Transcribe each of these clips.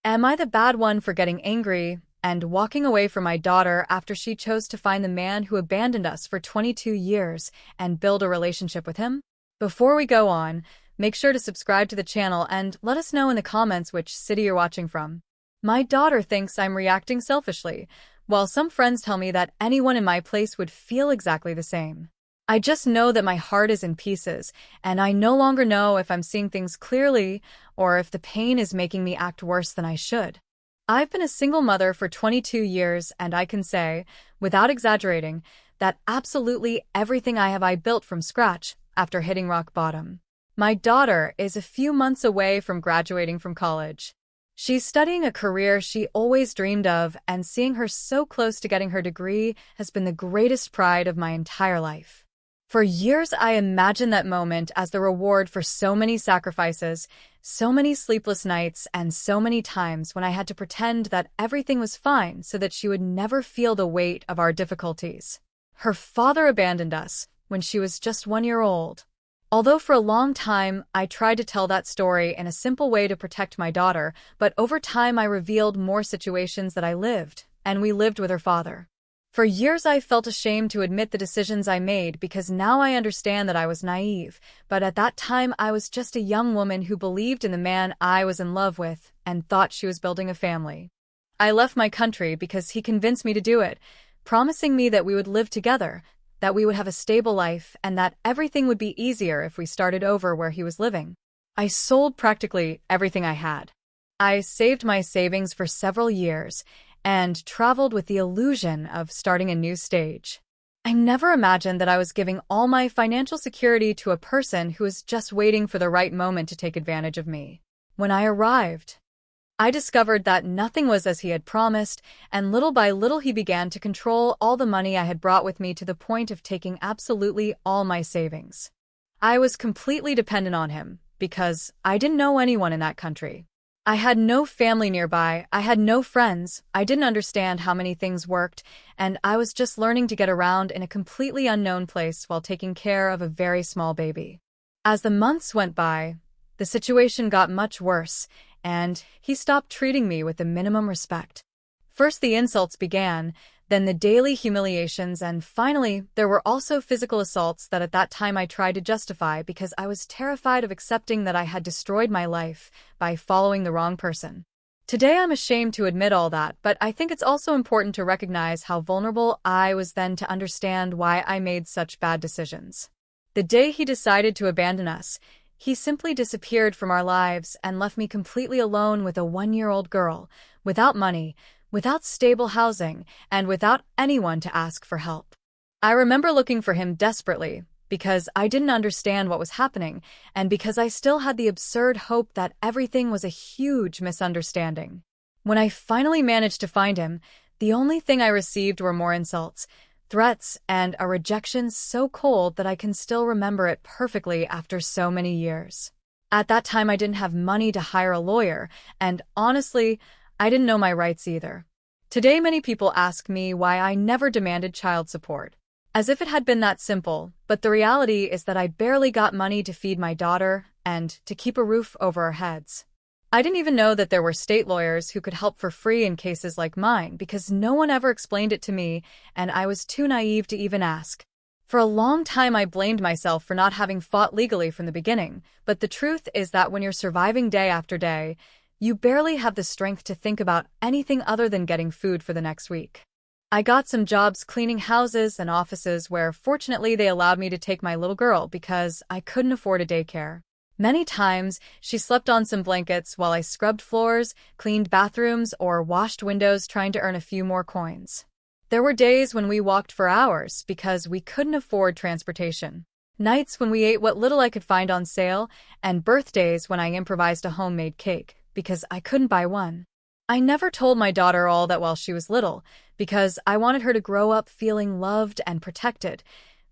Am I the bad one for getting angry and walking away from my daughter after she chose to find the man who abandoned us for 22 years and build a relationship with him? Before we go on, make sure to subscribe to the channel and let us know in the comments which city you're watching from. My daughter thinks I'm reacting selfishly, while some friends tell me that anyone in my place would feel exactly the same. I just know that my heart is in pieces, and I no longer know if I'm seeing things clearly or if the pain is making me act worse than I should. I've been a single mother for 22 years, and I can say, without exaggerating, that absolutely everything I built from scratch after hitting rock bottom. My daughter is a few months away from graduating from college. She's studying a career she always dreamed of, and seeing her so close to getting her degree has been the greatest pride of my entire life. For years, I imagined that moment as the reward for so many sacrifices, so many sleepless nights, and so many times when I had to pretend that everything was fine so that she would never feel the weight of our difficulties. Her father abandoned us when she was just 1 year old. Although for a long time, I tried to tell that story in a simple way to protect my daughter, but over time I revealed more situations that I lived, and we lived with her father. For years I felt ashamed to admit the decisions I made because now I understand that I was naive, but at that time I was just a young woman who believed in the man I was in love with and thought she was building a family. I left my country because he convinced me to do it, promising me that we would live together, that we would have a stable life, and that everything would be easier if we started over where he was living. I sold practically everything I had. I saved my savings for several years and traveled with the illusion of starting a new stage. I never imagined that I was giving all my financial security to a person who was just waiting for the right moment to take advantage of me. When I arrived, I discovered that nothing was as he had promised, and little by little he began to control all the money I had brought with me to the point of taking absolutely all my savings. I was completely dependent on him because I didn't know anyone in that country. I had no family nearby, I had no friends, I didn't understand how many things worked, and I was just learning to get around in a completely unknown place while taking care of a very small baby. As the months went by, the situation got much worse, and he stopped treating me with the minimum respect. First the insults began, then the daily humiliations, and finally there were also physical assaults that at that time I tried to justify because I was terrified of accepting that I had destroyed my life by following the wrong person. Today I'm ashamed to admit all that, but I think it's also important to recognize how vulnerable I was then to understand why I made such bad decisions. The day he decided to abandon us, he simply disappeared from our lives and left me completely alone with a 1-year-old girl, without money, without stable housing, and without anyone to ask for help. I remember looking for him desperately because I didn't understand what was happening and because I still had the absurd hope that everything was a huge misunderstanding. When I finally managed to find him, the only thing I received were more insults, threats, and a rejection so cold that I can still remember it perfectly after so many years. At that time I didn't have money to hire a lawyer, and honestly, I didn't know my rights either. Today many people ask me why I never demanded child support, as if it had been that simple, but the reality is that I barely got money to feed my daughter and to keep a roof over our heads. I didn't even know that there were state lawyers who could help for free in cases like mine because no one ever explained it to me, and I was too naive to even ask. For a long time I blamed myself for not having fought legally from the beginning, but the truth is that when you're surviving day after day, you barely have the strength to think about anything other than getting food for the next week. I got some jobs cleaning houses and offices where fortunately they allowed me to take my little girl because I couldn't afford a daycare. Many times, she slept on some blankets while I scrubbed floors, cleaned bathrooms, or washed windows trying to earn a few more coins. There were days when we walked for hours because we couldn't afford transportation. Nights when we ate what little I could find on sale, and birthdays when I improvised a homemade cake because I couldn't buy one. I never told my daughter all that while she was little because I wanted her to grow up feeling loved and protected,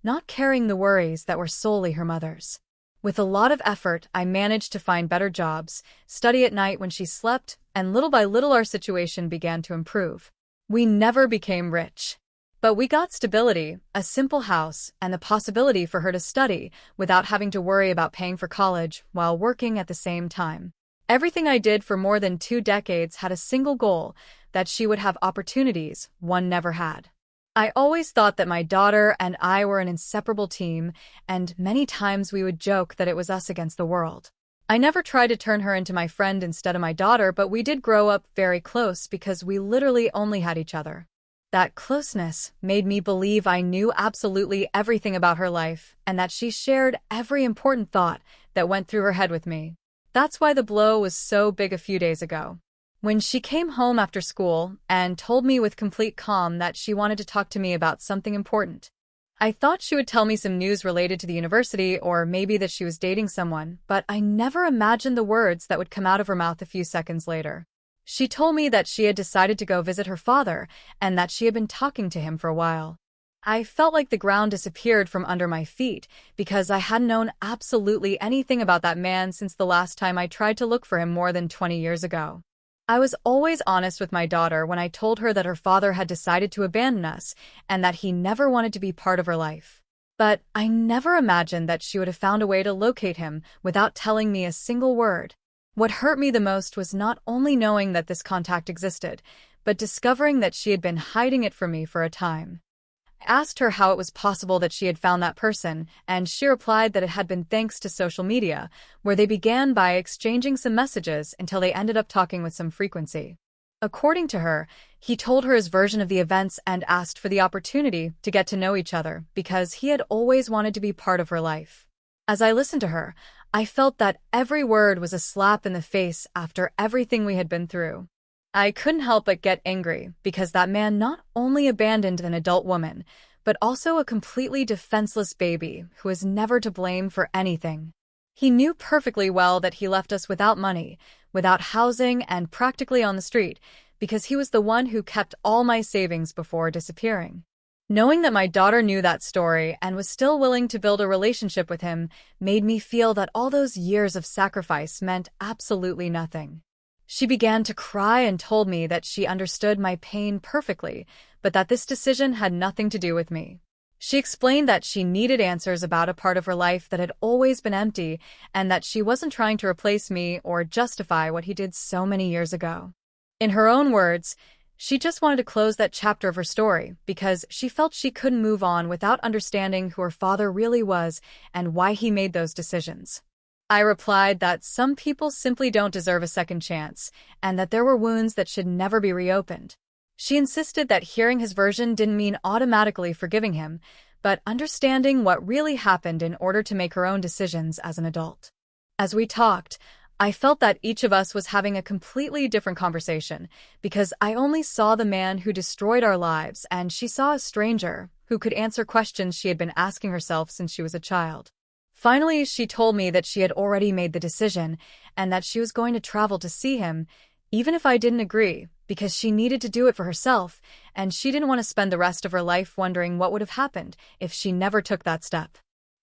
not carrying the worries that were solely her mother's. With a lot of effort, I managed to find better jobs, study at night when she slept, and little by little our situation began to improve. We never became rich, but we got stability, a simple house, and the possibility for her to study without having to worry about paying for college while working at the same time. Everything I did for more than 2 decades had a single goal: that she would have opportunities one never had. I always thought that my daughter and I were an inseparable team, and many times we would joke that it was us against the world. I never tried to turn her into my friend instead of my daughter, but we did grow up very close because we literally only had each other. That closeness made me believe I knew absolutely everything about her life and that she shared every important thought that went through her head with me. That's why the blow was so big a few days ago. When she came home after school and told me with complete calm that she wanted to talk to me about something important. I thought she would tell me some news related to the university or maybe that she was dating someone, but I never imagined the words that would come out of her mouth a few seconds later. She told me that she had decided to go visit her father and that she had been talking to him for a while. I felt like the ground disappeared from under my feet because I hadn't known absolutely anything about that man since the last time I tried to look for him more than 20 years ago. I was always honest with my daughter when I told her that her father had decided to abandon us and that he never wanted to be part of her life. But I never imagined that she would have found a way to locate him without telling me a single word. What hurt me the most was not only knowing that this contact existed, but discovering that she had been hiding it from me for a time. I asked her how it was possible that she had found that person, and she replied that it had been thanks to social media, where they began by exchanging some messages until they ended up talking with some frequency. According to her, he told her his version of the events and asked for the opportunity to get to know each other because he had always wanted to be part of her life. As I listened to her, I felt that every word was a slap in the face after everything we had been through. I couldn't help but get angry because that man not only abandoned an adult woman, but also a completely defenseless baby who was never to blame for anything. He knew perfectly well that he left us without money, without housing, and practically on the street because he was the one who kept all my savings before disappearing. Knowing that my daughter knew that story and was still willing to build a relationship with him made me feel that all those years of sacrifice meant absolutely nothing. She began to cry and told me that she understood my pain perfectly, but that this decision had nothing to do with me. She explained that she needed answers about a part of her life that had always been empty and that she wasn't trying to replace me or justify what he did so many years ago. In her own words, she just wanted to close that chapter of her story because she felt she couldn't move on without understanding who her father really was and why he made those decisions. I replied that some people simply don't deserve a second chance, and that there were wounds that should never be reopened. She insisted that hearing his version didn't mean automatically forgiving him, but understanding what really happened in order to make her own decisions as an adult. As we talked, I felt that each of us was having a completely different conversation, because I only saw the man who destroyed our lives, and she saw a stranger who could answer questions she had been asking herself since she was a child. Finally, she told me that she had already made the decision and that she was going to travel to see him, even if I didn't agree, because she needed to do it for herself, and she didn't want to spend the rest of her life wondering what would have happened if she never took that step.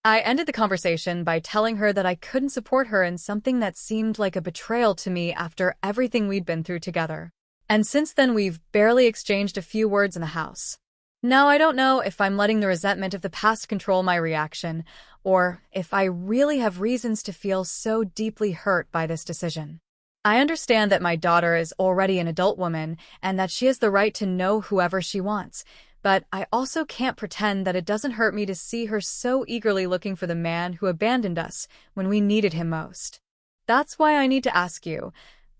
I ended the conversation by telling her that I couldn't support her in something that seemed like a betrayal to me after everything we'd been through together. And since then, we've barely exchanged a few words in the house. Now, I don't know if I'm letting the resentment of the past control my reaction, or if I really have reasons to feel so deeply hurt by this decision. I understand that my daughter is already an adult woman and that she has the right to know whoever she wants, but I also can't pretend that it doesn't hurt me to see her so eagerly looking for the man who abandoned us when we needed him most. That's why I need to ask you,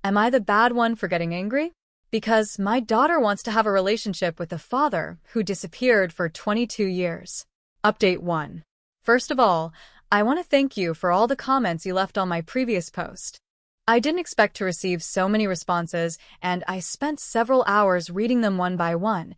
am I the bad one for getting angry? Because my daughter wants to have a relationship with the father who disappeared for 22 years. Update 1. First of all, I want to thank you for all the comments you left on my previous post. I didn't expect to receive so many responses, and I spent several hours reading them one by one,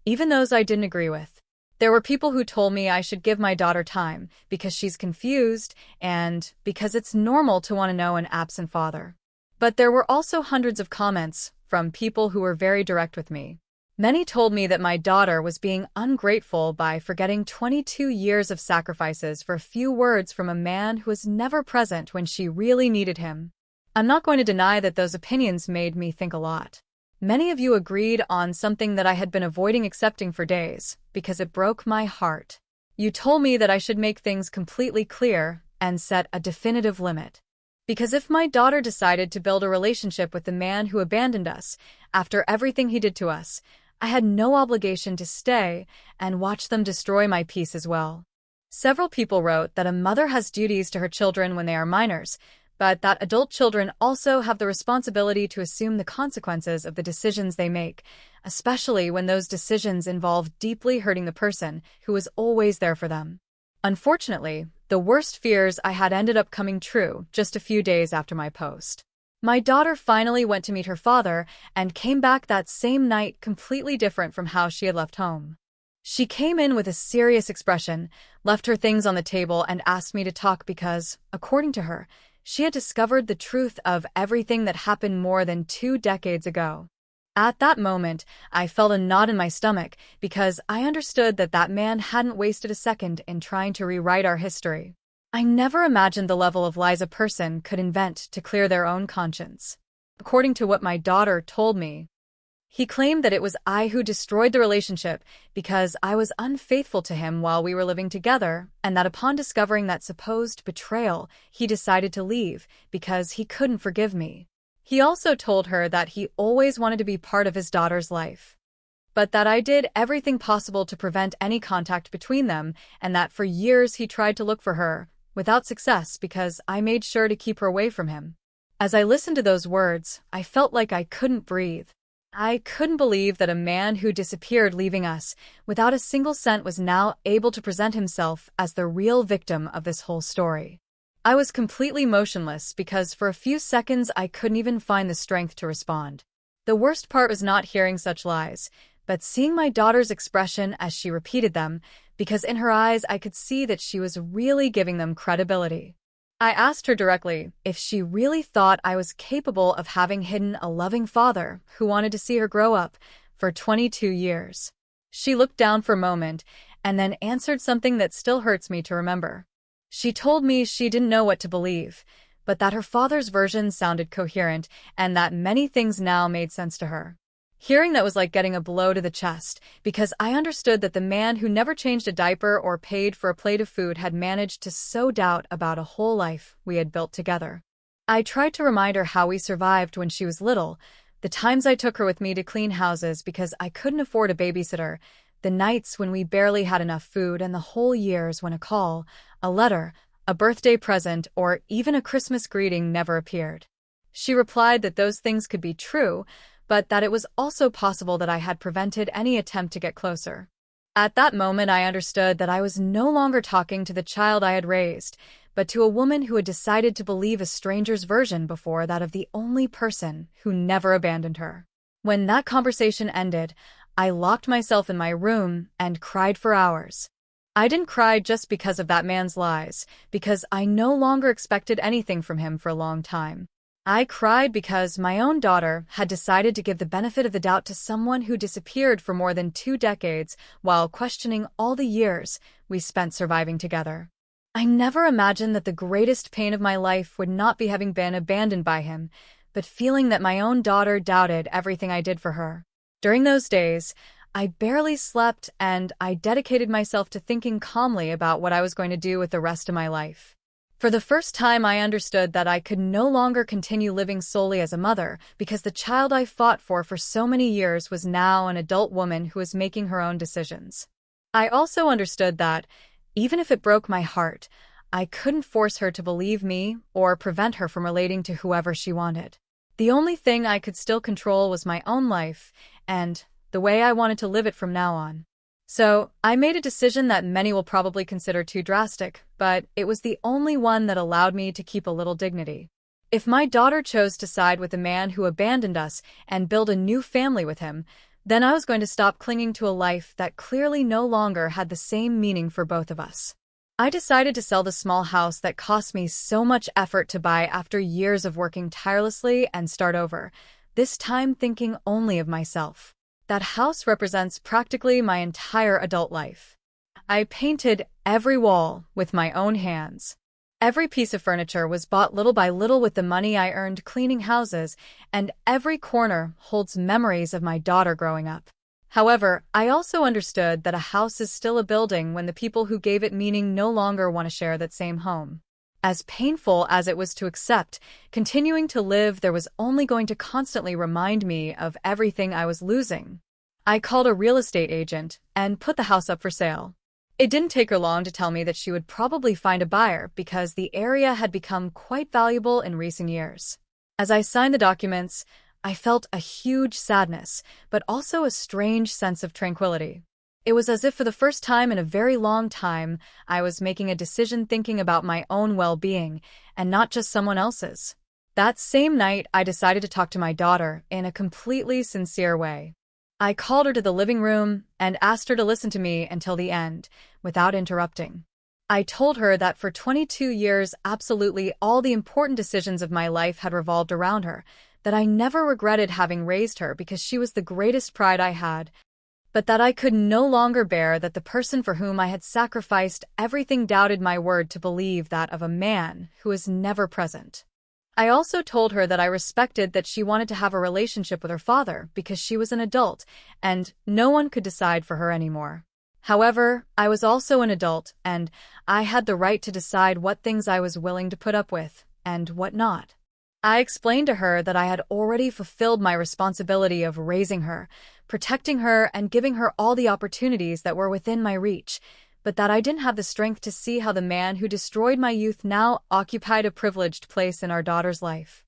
even those I didn't agree with. There were people who told me I should give my daughter time because she's confused and because it's normal to want to know an absent father. But there were also hundreds of comments from people who were very direct with me. Many told me that my daughter was being ungrateful by forgetting 22 years of sacrifices for a few words from a man who was never present when she really needed him. I'm not going to deny that those opinions made me think a lot. Many of you agreed on something that I had been avoiding accepting for days because it broke my heart. You told me that I should make things completely clear and set a definitive limit. Because if my daughter decided to build a relationship with the man who abandoned us after everything he did to us, I had no obligation to stay and watch them destroy my peace as well. Several people wrote that a mother has duties to her children when they are minors, but that adult children also have the responsibility to assume the consequences of the decisions they make, especially when those decisions involve deeply hurting the person who was always there for them. Unfortunately, the worst fears I had ended up coming true just a few days after my post. My daughter finally went to meet her father and came back that same night completely different from how she had left home. She came in with a serious expression, left her things on the table, and asked me to talk because, according to her, she had discovered the truth of everything that happened more than 2 decades ago. At that moment, I felt a knot in my stomach because I understood that that man hadn't wasted a second in trying to rewrite our history. I never imagined the level of lies a person could invent to clear their own conscience. According to what my daughter told me, he claimed that it was I who destroyed the relationship because I was unfaithful to him while we were living together, and that upon discovering that supposed betrayal, he decided to leave because he couldn't forgive me. He also told her that he always wanted to be part of his daughter's life, but that I did everything possible to prevent any contact between them, and that for years he tried to look for her, without success because I made sure to keep her away from him. As I listened to those words, I felt like I couldn't breathe. I couldn't believe that a man who disappeared leaving us without a single cent was now able to present himself as the real victim of this whole story. I was completely motionless because for a few seconds I couldn't even find the strength to respond. The worst part was not hearing such lies, but seeing my daughter's expression as she repeated them, because in her eyes I could see that she was really giving them credibility. I asked her directly if she really thought I was capable of having hidden a loving father who wanted to see her grow up for 22 years. She looked down for a moment and then answered something that still hurts me to remember. She told me she didn't know what to believe, but that her father's version sounded coherent and that many things now made sense to her. Hearing that was like getting a blow to the chest, because I understood that the man who never changed a diaper or paid for a plate of food had managed to sow doubt about a whole life we had built together. I tried to remind her how we survived when she was little, the times I took her with me to clean houses because I couldn't afford a babysitter, the nights when we barely had enough food, and the whole years when a call, a letter, a birthday present, or even a Christmas greeting never appeared. She replied that those things could be true, but that it was also possible that I had prevented any attempt to get closer. At that moment, I understood that I was no longer talking to the child I had raised, but to a woman who had decided to believe a stranger's version before that of the only person who never abandoned her. When that conversation ended, I locked myself in my room and cried for hours. I didn't cry just because of that man's lies, because I no longer expected anything from him for a long time. I cried because my own daughter had decided to give the benefit of the doubt to someone who disappeared for more than 2 decades while questioning all the years we spent surviving together. I never imagined that the greatest pain of my life would not be having been abandoned by him, but feeling that my own daughter doubted everything I did for her. During those days, I barely slept, and I dedicated myself to thinking calmly about what I was going to do with the rest of my life. For the first time, I understood that I could no longer continue living solely as a mother, because the child I fought for so many years was now an adult woman who was making her own decisions. I also understood that, even if it broke my heart, I couldn't force her to believe me or prevent her from relating to whoever she wanted. The only thing I could still control was my own life, and the way I wanted to live it from now on. So, I made a decision that many will probably consider too drastic, but it was the only one that allowed me to keep a little dignity. If my daughter chose to side with the man who abandoned us and build a new family with him, then I was going to stop clinging to a life that clearly no longer had the same meaning for both of us. I decided to sell the small house that cost me so much effort to buy after years of working tirelessly and start over, this time thinking only of myself. That house represents practically my entire adult life. I painted every wall with my own hands. Every piece of furniture was bought little by little with the money I earned cleaning houses, and every corner holds memories of my daughter growing up. However, I also understood that a house is still a building when the people who gave it meaning no longer want to share that same home. As painful as it was to accept, continuing to live there was only going to constantly remind me of everything I was losing. I called a real estate agent and put the house up for sale. It didn't take her long to tell me that she would probably find a buyer because the area had become quite valuable in recent years. As I signed the documents, I felt a huge sadness, but also a strange sense of tranquility. It was as if for the first time in a very long time, I was making a decision thinking about my own well-being and not just someone else's. That same night, I decided to talk to my daughter in a completely sincere way. I called her to the living room and asked her to listen to me until the end, without interrupting. I told her that for 22 years, absolutely all the important decisions of my life had revolved around her, that I never regretted having raised her because she was the greatest pride I had, but that I could no longer bear that the person for whom I had sacrificed everything doubted my word to believe that of a man who is never present. I also told her that I respected that she wanted to have a relationship with her father because she was an adult and no one could decide for her anymore. However, I was also an adult and I had the right to decide what things I was willing to put up with and what not. I explained to her that I had already fulfilled my responsibility of raising her, protecting her, and giving her all the opportunities that were within my reach, but that I didn't have the strength to see how the man who destroyed my youth now occupied a privileged place in our daughter's life.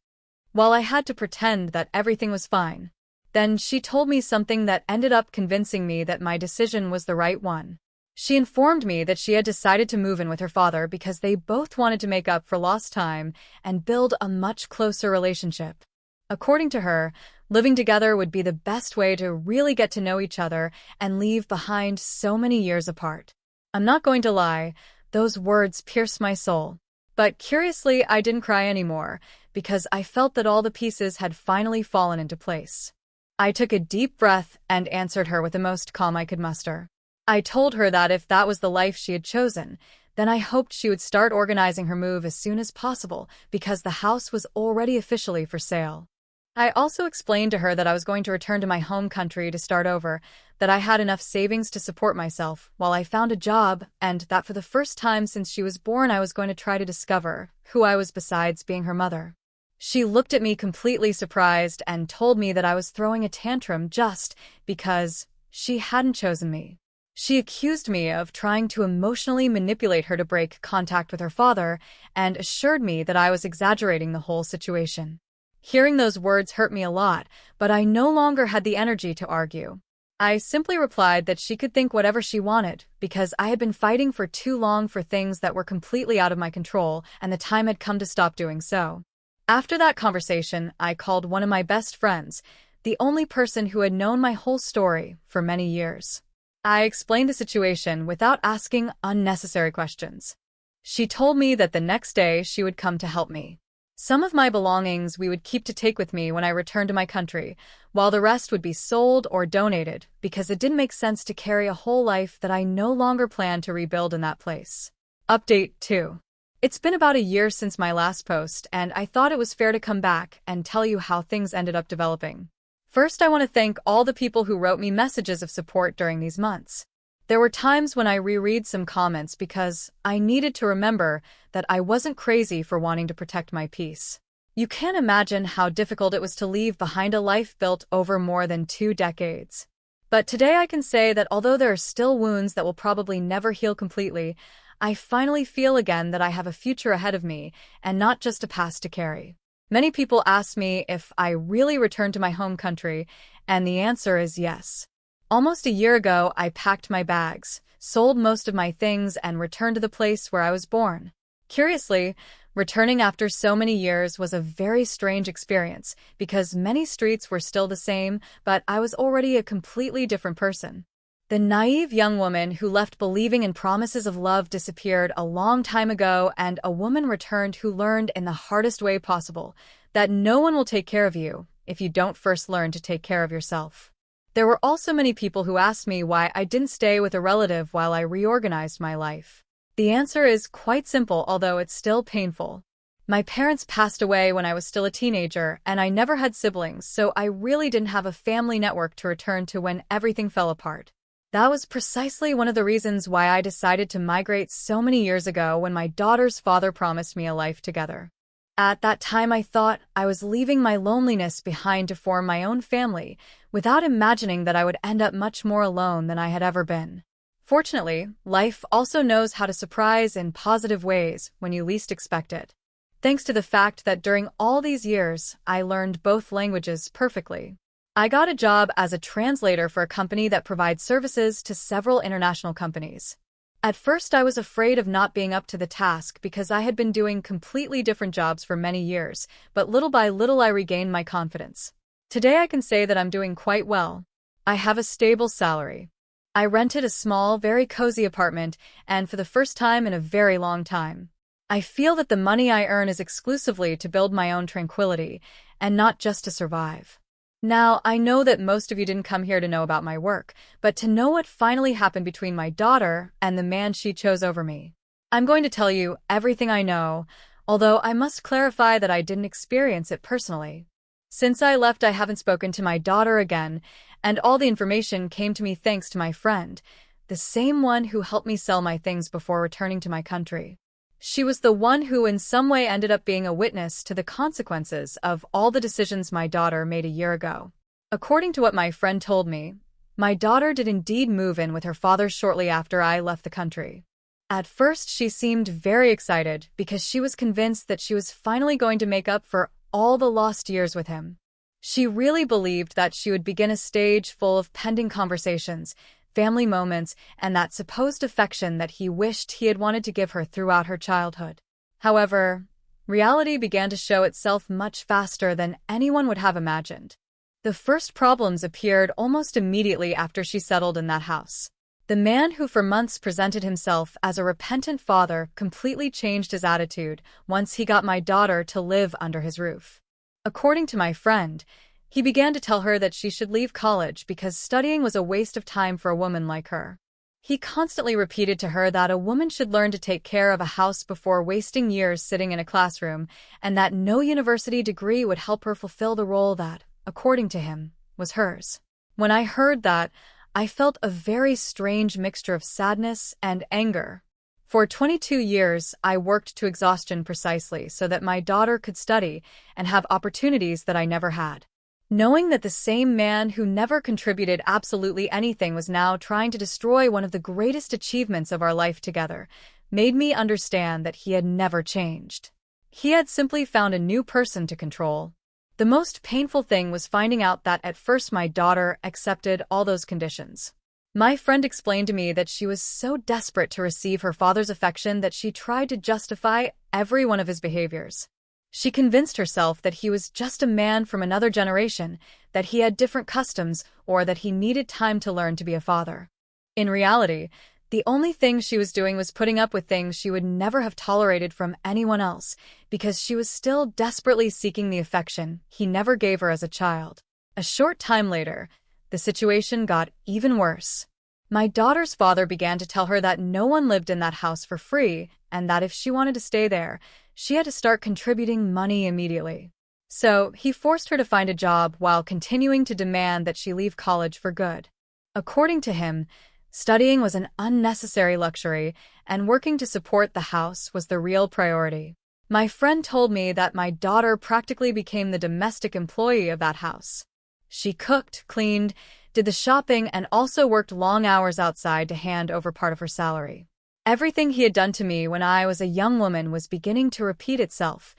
While I had to pretend that everything was fine, then she told me something that ended up convincing me that my decision was the right one. She informed me that she had decided to move in with her father because they both wanted to make up for lost time and build a much closer relationship. According to her, living together would be the best way to really get to know each other and leave behind so many years apart. I'm not going to lie, those words pierced my soul. But curiously, I didn't cry anymore because I felt that all the pieces had finally fallen into place. I took a deep breath and answered her with the most calm I could muster. I told her that if that was the life she had chosen, then I hoped she would start organizing her move as soon as possible because the house was already officially for sale. I also explained to her that I was going to return to my home country to start over, that I had enough savings to support myself while I found a job, and that for the first time since she was born I was going to try to discover who I was besides being her mother. She looked at me completely surprised and told me that I was throwing a tantrum just because she hadn't chosen me. She accused me of trying to emotionally manipulate her to break contact with her father and assured me that I was exaggerating the whole situation. Hearing those words hurt me a lot, but I no longer had the energy to argue. I simply replied that she could think whatever she wanted because I had been fighting for too long for things that were completely out of my control and the time had come to stop doing so. After that conversation, I called one of my best friends, the only person who had known my whole story for many years. I explained the situation without asking unnecessary questions. She told me that the next day she would come to help me. Some of my belongings we would keep to take with me when I returned to my country, while the rest would be sold or donated because it didn't make sense to carry a whole life that I no longer planned to rebuild in that place. Update 2. It's been about a year since my last post, and I thought it was fair to come back and tell you how things ended up developing. First, I want to thank all the people who wrote me messages of support during these months. There were times when I reread some comments because I needed to remember that I wasn't crazy for wanting to protect my peace. You can't imagine how difficult it was to leave behind a life built over more than 2 decades. But today I can say that although there are still wounds that will probably never heal completely, I finally feel again that I have a future ahead of me and not just a past to carry. Many people ask me if I really return to my home country, and the answer is yes. Almost a year ago, I packed my bags, sold most of my things, and returned to the place where I was born. Curiously, returning after so many years was a very strange experience because many streets were still the same, but I was already a completely different person. The naive young woman who left believing in promises of love disappeared a long time ago, and a woman returned who learned in the hardest way possible that no one will take care of you if you don't first learn to take care of yourself. There were also many people who asked me why I didn't stay with a relative while I reorganized my life. The answer is quite simple, although it's still painful. My parents passed away when I was still a teenager, and I never had siblings, so I really didn't have a family network to return to when everything fell apart. That was precisely one of the reasons why I decided to migrate so many years ago when my daughter's father promised me a life together. At that time, I thought I was leaving my loneliness behind to form my own family, without imagining that I would end up much more alone than I had ever been. Fortunately, life also knows how to surprise in positive ways when you least expect it. Thanks to the fact that during all these years, I learned both languages perfectly. I got a job as a translator for a company that provides services to several international companies. At first, I was afraid of not being up to the task because I had been doing completely different jobs for many years, but little by little I regained my confidence. Today I can say that I'm doing quite well. I have a stable salary. I rented a small, very cozy apartment, and for the first time in a very long time, I feel that the money I earn is exclusively to build my own tranquility, and not just to survive. Now, I know that most of you didn't come here to know about my work, but to know what finally happened between my daughter and the man she chose over me. I'm going to tell you everything I know, although I must clarify that I didn't experience it personally. Since I left, I haven't spoken to my daughter again, and all the information came to me thanks to my friend, the same one who helped me sell my things before returning to my country. She was the one who in some way ended up being a witness to the consequences of all the decisions my daughter made a year ago. According to what my friend told me, my daughter did indeed move in with her father shortly after I left the country. At first, she seemed very excited because she was convinced that she was finally going to make up for all the lost years with him. She really believed that she would begin a stage full of pending conversations, family moments, and that supposed affection that he wished he had wanted to give her throughout her childhood. However, reality began to show itself much faster than anyone would have imagined. The first problems appeared almost immediately after she settled in that house. The man who for months presented himself as a repentant father completely changed his attitude once he got my daughter to live under his roof. According to my friend, he began to tell her that she should leave college because studying was a waste of time for a woman like her. He constantly repeated to her that a woman should learn to take care of a house before wasting years sitting in a classroom, and that no university degree would help her fulfill the role that, according to him, was hers. When I heard that, I felt a very strange mixture of sadness and anger. For 22 years, I worked to exhaustion precisely so that my daughter could study and have opportunities that I never had. Knowing that the same man who never contributed absolutely anything was now trying to destroy one of the greatest achievements of our life together made me understand that he had never changed. He had simply found a new person to control. The most painful thing was finding out that at first my daughter accepted all those conditions. My friend explained to me that she was so desperate to receive her father's affection that she tried to justify every one of his behaviors. She convinced herself that he was just a man from another generation, that he had different customs, or that he needed time to learn to be a father. In reality, the only thing she was doing was putting up with things she would never have tolerated from anyone else, because she was still desperately seeking the affection he never gave her as a child. A short time later, the situation got even worse. My daughter's father began to tell her that no one lived in that house for free, and that if she wanted to stay there, she had to start contributing money immediately. So, he forced her to find a job while continuing to demand that she leave college for good. According to him, studying was an unnecessary luxury, and working to support the house was the real priority. My friend told me that my daughter practically became the domestic employee of that house. She cooked, cleaned, did the shopping, and also worked long hours outside to hand over part of her salary. Everything he had done to me when I was a young woman was beginning to repeat itself,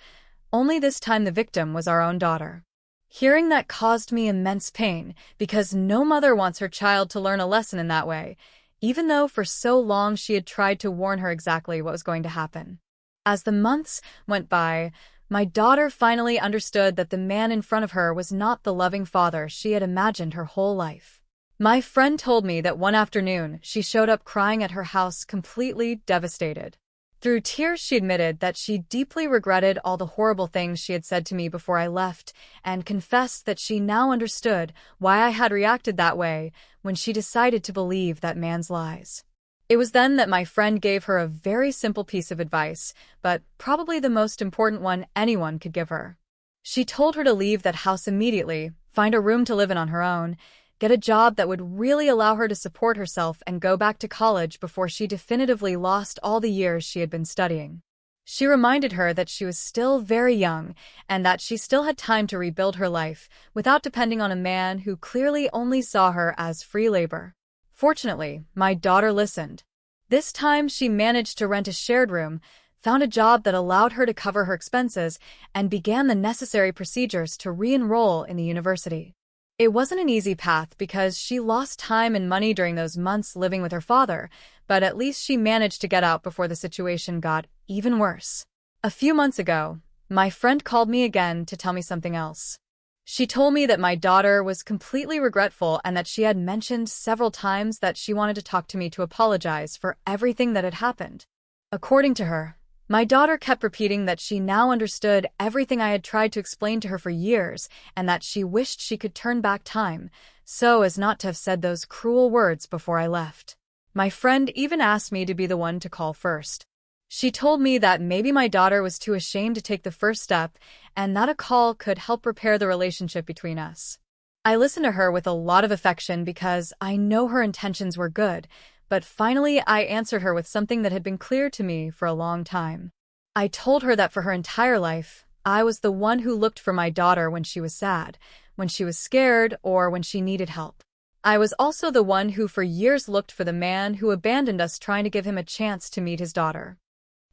only this time the victim was our own daughter. Hearing that caused me immense pain, because no mother wants her child to learn a lesson in that way, even though for so long she had tried to warn her exactly what was going to happen. As the months went by, my daughter finally understood that the man in front of her was not the loving father she had imagined her whole life. My friend told me that one afternoon she showed up crying at her house completely devastated. Through tears, she admitted that she deeply regretted all the horrible things she had said to me before I left, and confessed that she now understood why I had reacted that way when she decided to believe that man's lies. It was then that my friend gave her a very simple piece of advice, but probably the most important one anyone could give her. She told her to leave that house immediately, find a room to live in on her own, get a job that would really allow her to support herself, and go back to college before she definitively lost all the years she had been studying. She reminded her that she was still very young and that she still had time to rebuild her life without depending on a man who clearly only saw her as free labor. Fortunately, my daughter listened. This time she managed to rent a shared room, found a job that allowed her to cover her expenses, and began the necessary procedures to re-enroll in the university. It wasn't an easy path because she lost time and money during those months living with her father, but at least she managed to get out before the situation got even worse. A few months ago, my friend called me again to tell me something else. She told me that my daughter was completely regretful and that she had mentioned several times that she wanted to talk to me to apologize for everything that had happened. According to her, my daughter kept repeating that she now understood everything I had tried to explain to her for years and that she wished she could turn back time, so as not to have said those cruel words before I left. My friend even asked me to be the one to call first. She told me that maybe my daughter was too ashamed to take the first step and that a call could help repair the relationship between us. I listened to her with a lot of affection because I know her intentions were good, but finally I answered her with something that had been clear to me for a long time. I told her that for her entire life, I was the one who looked for my daughter when she was sad, when she was scared, or when she needed help. I was also the one who for years looked for the man who abandoned us, trying to give him a chance to meet his daughter.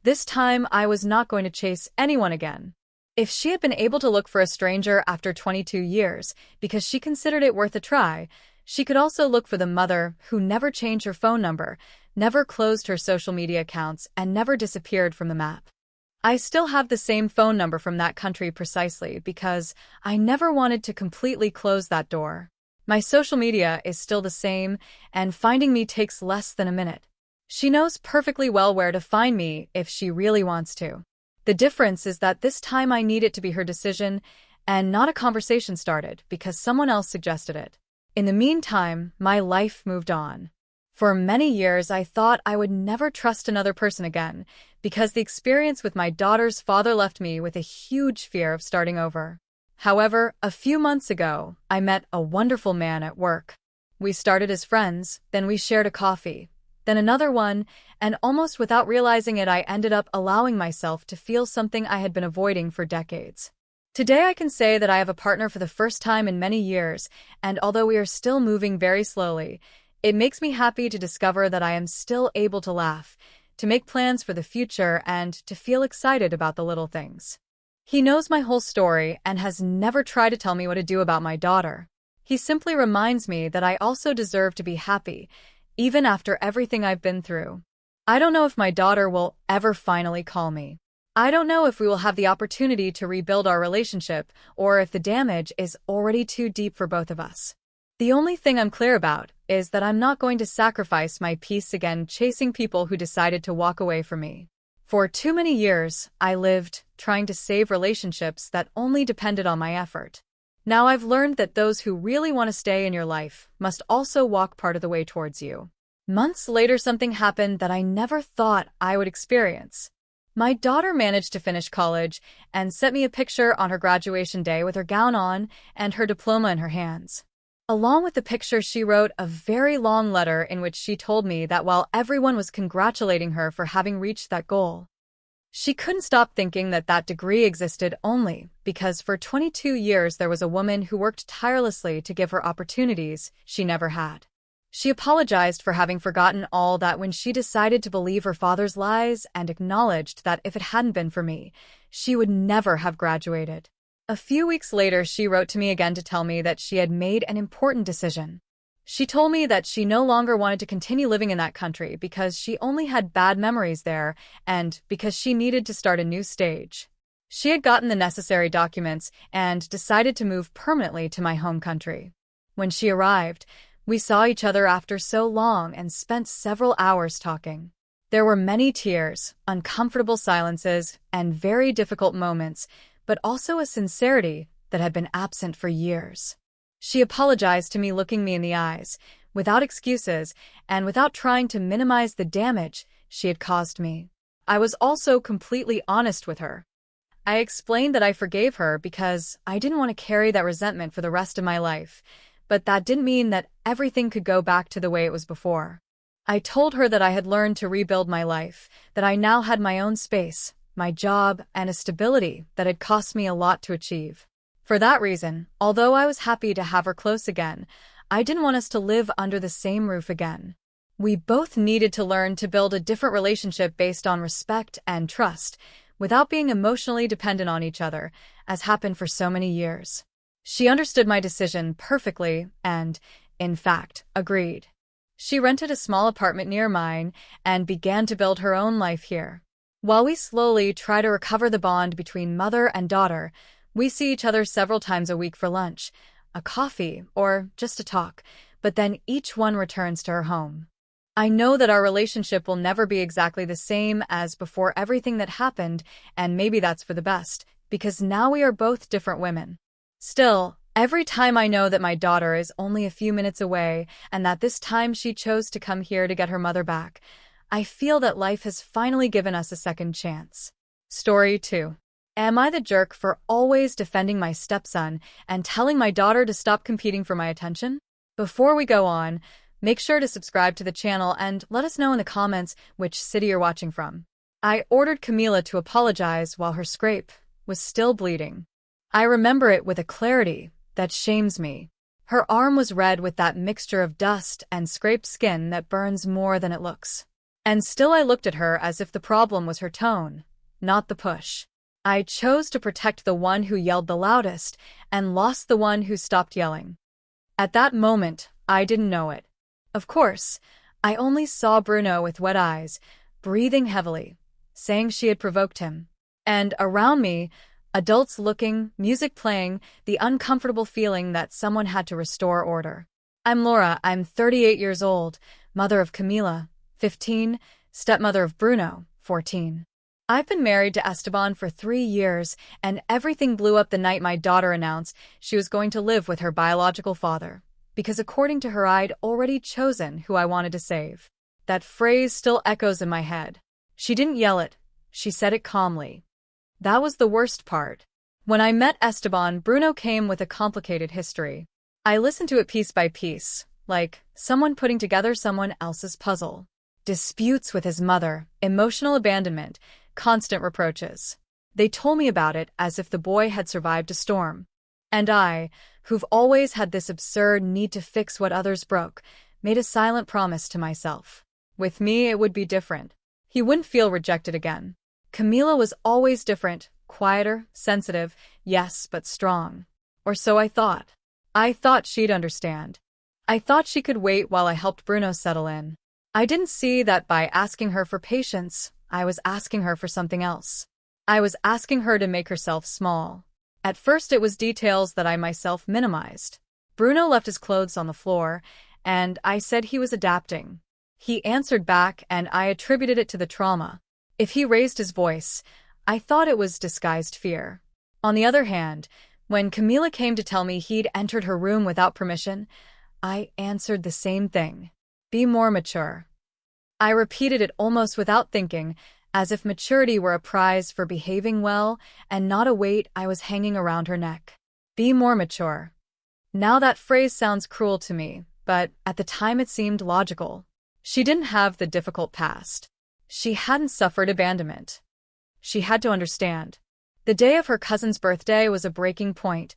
This time I was not going to chase anyone again. If she had been able to look for a stranger after 22 years because she considered it worth a try, she could also look for the mother who never changed her phone number, never closed her social media accounts, and never disappeared from the map. I still have the same phone number from that country precisely because I never wanted to completely close that door. My social media is still the same, and finding me takes less than a minute. She knows perfectly well where to find me if she really wants to. The difference is that this time I need it to be her decision and not a conversation started because someone else suggested it. In the meantime, my life moved on. For many years, I thought I would never trust another person again because the experience with my daughter's father left me with a huge fear of starting over. However, a few months ago, I met a wonderful man at work. We started as friends, then we shared a coffee, then another one, and almost without realizing it, I ended up allowing myself to feel something I had been avoiding for decades. Today I can say that I have a partner for the first time in many years, and although we are still moving very slowly, it makes me happy to discover that I am still able to laugh, to make plans for the future, and to feel excited about the little things. He knows my whole story and has never tried to tell me what to do about my daughter. He simply reminds me that I also deserve to be happy, even after everything I've been through. I don't know if my daughter will ever finally call me. I don't know if we will have the opportunity to rebuild our relationship or if the damage is already too deep for both of us. The only thing I'm clear about is that I'm not going to sacrifice my peace again chasing people who decided to walk away from me. For too many years, I lived trying to save relationships that only depended on my effort. Now I've learned that those who really want to stay in your life must also walk part of the way towards you. Months later, something happened that I never thought I would experience. My daughter managed to finish college and sent me a picture on her graduation day with her gown on and her diploma in her hands. Along with the picture, she wrote a very long letter in which she told me that while everyone was congratulating her for having reached that goal, she couldn't stop thinking that that degree existed only because for 22 years there was a woman who worked tirelessly to give her opportunities she never had. She apologized for having forgotten all that when she decided to believe her father's lies and acknowledged that if it hadn't been for me, she would never have graduated. A few weeks later, she wrote to me again to tell me that she had made an important decision. She told me that she no longer wanted to continue living in that country because she only had bad memories there and because she needed to start a new stage. She had gotten the necessary documents and decided to move permanently to my home country. When she arrived, we saw each other after so long and spent several hours talking. There were many tears, uncomfortable silences, and very difficult moments, but also a sincerity that had been absent for years. She apologized to me, looking me in the eyes, without excuses and without trying to minimize the damage she had caused me. I was also completely honest with her. I explained that I forgave her because I didn't want to carry that resentment for the rest of my life, but that didn't mean that everything could go back to the way it was before. I told her that I had learned to rebuild my life, that I now had my own space, my job, and a stability that had cost me a lot to achieve. For that reason, although I was happy to have her close again, I didn't want us to live under the same roof again. We both needed to learn to build a different relationship based on respect and trust, without being emotionally dependent on each other, as happened for so many years. She understood my decision perfectly and, in fact, agreed. She rented a small apartment near mine and began to build her own life here. While we slowly try to recover the bond between mother and daughter, we see each other several times a week for lunch, a coffee, or just a talk, but then each one returns to her home. I know that our relationship will never be exactly the same as before everything that happened, and maybe that's for the best, because now we are both different women. Still, every time I know that my daughter is only a few minutes away and that this time she chose to come here to get her mother back, I feel that life has finally given us a second chance. Story 2. Am I the jerk for always defending my stepson and telling my daughter to stop competing for my attention? Before we go on, make sure to subscribe to the channel and let us know in the comments which city you're watching from. I ordered Camila to apologize while her scrape was still bleeding. I remember it with a clarity that shames me. Her arm was red with that mixture of dust and scraped skin that burns more than it looks. And still I looked at her as if the problem was her tone, not the push. I chose to protect the one who yelled the loudest and lost the one who stopped yelling. At that moment, I didn't know it. Of course, I only saw Bruno with wet eyes, breathing heavily, saying she had provoked him. And around me, adults looking, music playing, the uncomfortable feeling that someone had to restore order. I'm Laura, I'm 38 years old, mother of Camila, 15, stepmother of Bruno, 14. I've been married to Esteban for 3 years, and everything blew up the night my daughter announced she was going to live with her biological father, because according to her I'd already chosen who I wanted to save. That phrase still echoes in my head. She didn't yell it, she said it calmly. That was the worst part. When I met Esteban, Bruno came with a complicated history. I listened to it piece by piece, like someone putting together someone else's puzzle. Disputes with his mother, emotional abandonment, constant reproaches. They told me about it as if the boy had survived a storm. And I, who've always had this absurd need to fix what others broke, made a silent promise to myself. With me, it would be different. He wouldn't feel rejected again. Camila was always different, quieter, sensitive, yes, but strong. Or so I thought. I thought she'd understand. I thought she could wait while I helped Bruno settle in. I didn't see that by asking her for patience, I was asking her for something else. I was asking her to make herself small. At first it was details that I myself minimized. Bruno left his clothes on the floor, and I said he was adapting. He answered back, and I attributed it to the trauma. If he raised his voice, I thought it was disguised fear. On the other hand, when Camila came to tell me he'd entered her room without permission, I answered the same thing. Be more mature. I repeated it almost without thinking, as if maturity were a prize for behaving well and not a weight I was hanging around her neck. Be more mature. Now that phrase sounds cruel to me, but at the time it seemed logical. She didn't have the difficult past. She hadn't suffered abandonment. She had to understand. The day of her cousin's birthday was a breaking point,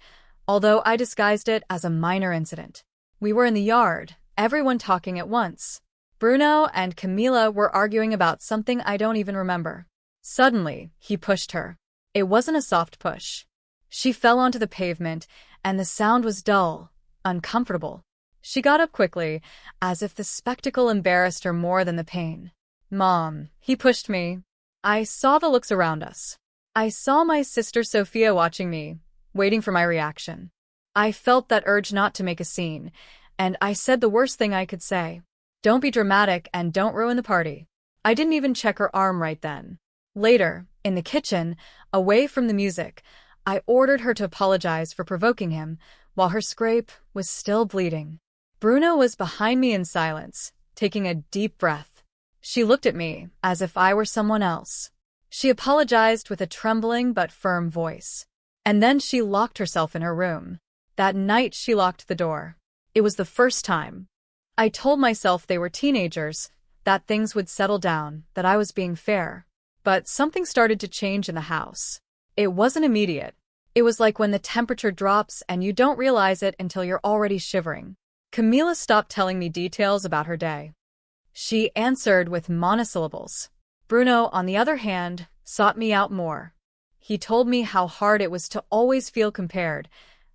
although I disguised it as a minor incident. We were in the yard, everyone talking at once. Bruno and Camila were arguing about something I don't even remember. Suddenly, he pushed her. It wasn't a soft push. She fell onto the pavement, and the sound was dull, uncomfortable. She got up quickly, as if the spectacle embarrassed her more than the pain. Mom, he pushed me. I saw the looks around us. I saw my sister Sophia watching me, waiting for my reaction. I felt that urge not to make a scene, and I said the worst thing I could say. Don't be dramatic and don't ruin the party. I didn't even check her arm right then. Later, in the kitchen, away from the music, I ordered her to apologize for provoking him, while her scrape was still bleeding. Bruno was behind me in silence, taking a deep breath. She looked at me as if I were someone else. She apologized with a trembling but firm voice. And then she locked herself in her room. That night she locked the door. It was the first time. I told myself they were teenagers, that things would settle down, that I was being fair. But something started to change in the house. It wasn't immediate. It was like when the temperature drops and you don't realize it until you're already shivering. Camila stopped telling me details about her day. She answered with monosyllables. Bruno, on the other hand, sought me out more. He told me how hard it was to always feel compared,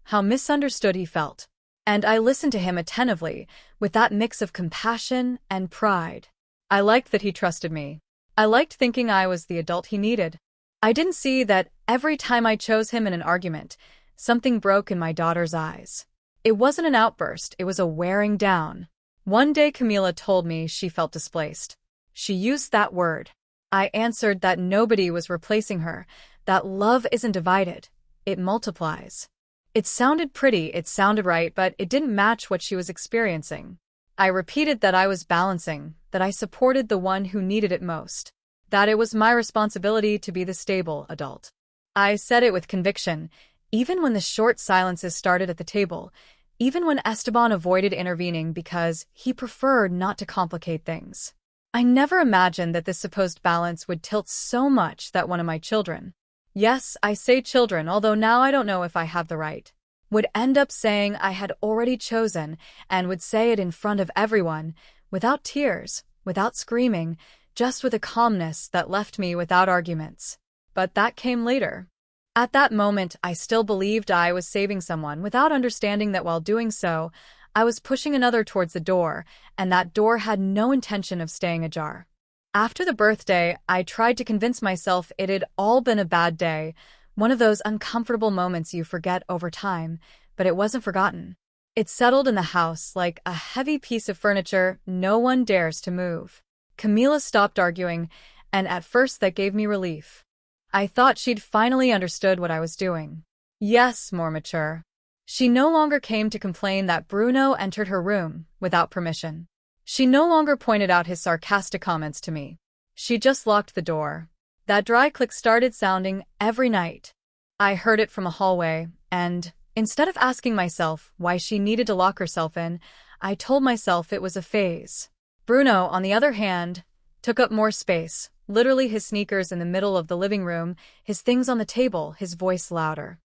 how misunderstood he felt. And I listened to him attentively, with that mix of compassion and pride. I liked that he trusted me. I liked thinking I was the adult he needed. I didn't see that every time I chose him in an argument, something broke in my daughter's eyes. It wasn't an outburst, it was a wearing down. One day Camila told me she felt displaced. She used that word. I answered that nobody was replacing her, that love isn't divided, it multiplies. It sounded pretty, it sounded right, but it didn't match what she was experiencing. I repeated that I was balancing, that I supported the one who needed it most, that it was my responsibility to be the stable adult. I said it with conviction, even when the short silences started at the table, even when Esteban avoided intervening because he preferred not to complicate things. I never imagined that this supposed balance would tilt so much that one of my children, yes, I say children, although now I don't know if I have the right, would end up saying I had already chosen and would say it in front of everyone, without tears, without screaming, just with a calmness that left me without arguments. But that came later. At that moment, I still believed I was saving someone without understanding that while doing so, I was pushing another towards the door, and that door had no intention of staying ajar. After the birthday, I tried to convince myself it had all been a bad day, one of those uncomfortable moments you forget over time, but it wasn't forgotten. It settled in the house like a heavy piece of furniture no one dares to move. Camila stopped arguing, and at first that gave me relief. I thought she'd finally understood what I was doing. Yes, more mature. She no longer came to complain that Bruno entered her room without permission. She no longer pointed out his sarcastic comments to me. She just locked the door. That dry click started sounding every night. I heard it from a hallway, and instead of asking myself why she needed to lock herself in, I told myself it was a phase. Bruno, on the other hand, took up more space, literally his sneakers in the middle of the living room, his things on the table, his voice louder.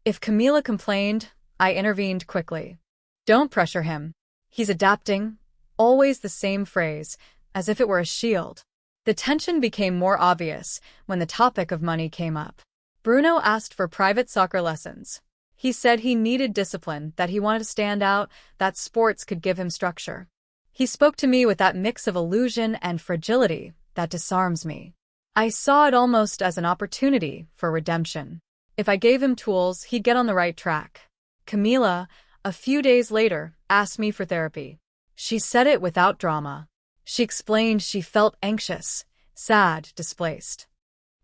If Camila complained, I intervened quickly. Don't pressure him. He's adapting. Always the same phrase, as if it were a shield. The tension became more obvious when the topic of money came up. Bruno asked for private soccer lessons. He said he needed discipline, that he wanted to stand out, that sports could give him structure. He spoke to me with that mix of illusion and fragility that disarms me. I saw it almost as an opportunity for redemption. If I gave him tools, he'd get on the right track. Camila, a few days later, asked me for therapy. She said it without drama. She explained she felt anxious, sad, displaced.